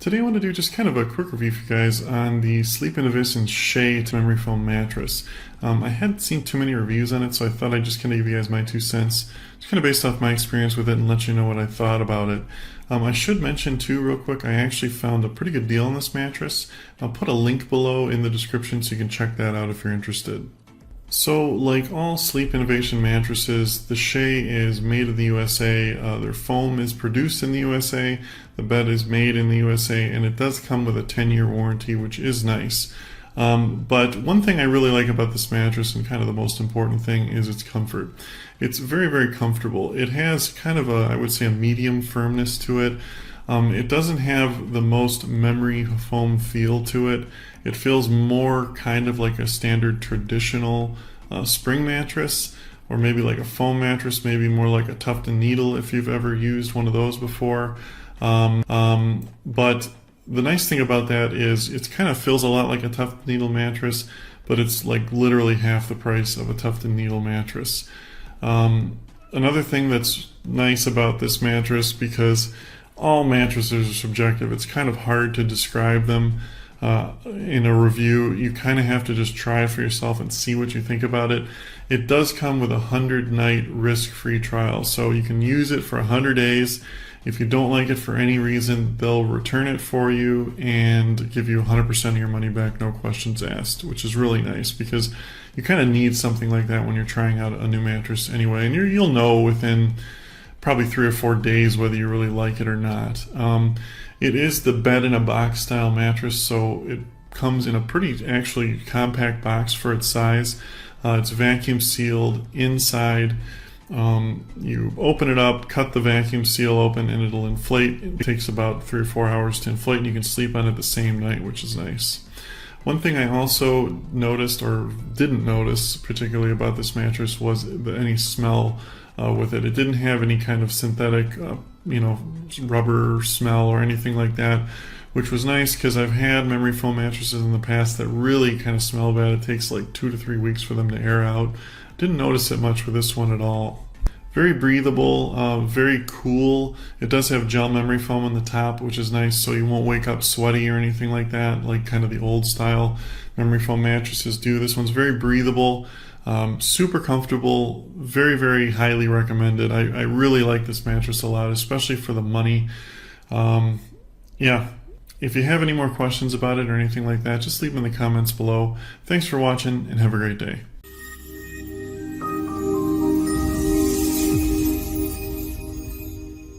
Today I want to do just kind of a quick review for you guys on the Sleep Innovation Shea memory foam mattress. I hadn't seen too many reviews on it, so I thought I'd just kind of give you guys my 2 cents. Just kind of based off my experience with it and let you know what I thought about it. I should mention too real quick, I actually found a pretty good deal on this mattress. I'll put a link below in the description so you can check that out if you're interested. So, like all Sleep Innovation mattresses, the Shea is made in the USA, their foam is produced in the USA, the bed is made in the USA, and it does come with a 10-year warranty, which is nice. But one thing I really like about this mattress, and kind of the most important thing, is its comfort. It's very, very comfortable. It has kind of a, I would say, a medium firmness to it. It doesn't have the most memory foam feel to it. It feels more kind of like a standard traditional spring mattress, or maybe like a foam mattress, maybe more like a tuft and needle if you've ever used one of those before. But the nice thing about that is it kind of feels a lot like a tuft and needle mattress, but it's like literally half the price of a tuft and needle mattress. Another thing that's nice about this mattress, because all mattresses are subjective, it's kind of hard to describe them in a review. You kind of have to just try it for yourself and see what you think about it. It does come with a 100-night risk-free trial, so you can use it for 100 days. If you don't like it for any reason, they'll return it for you and give you 100% of your money back, no questions asked, which is really nice because you kind of need something like that when you're trying out a new mattress anyway, and you'll know within probably 3 or 4 days whether you really like it or not. It is the bed-in-a-box style mattress, so it comes in a pretty actually compact box for its size. It's vacuum sealed inside. You open it up, cut the vacuum seal open, and it'll inflate. It takes about 3 or 4 hours to inflate, and you can sleep on it the same night, which is nice. One thing I also noticed, or didn't notice particularly about this mattress, was any smell with it. It didn't have any kind of synthetic, rubber smell or anything like that, which was nice because I've had memory foam mattresses in the past that really kind of smell bad. It takes like 2 to 3 weeks for them to air out. Didn't notice it much with this one at all. Very breathable, very cool. It does have gel memory foam on the top, which is nice, so you won't wake up sweaty or anything like that, like kind of the old style memory foam mattresses do. This one's very breathable, super comfortable, very, very highly recommended. I really like this mattress a lot, especially for the money. Yeah, if you have any more questions about it or anything like that, just leave them in the comments below. Thanks for watching, and have a great day.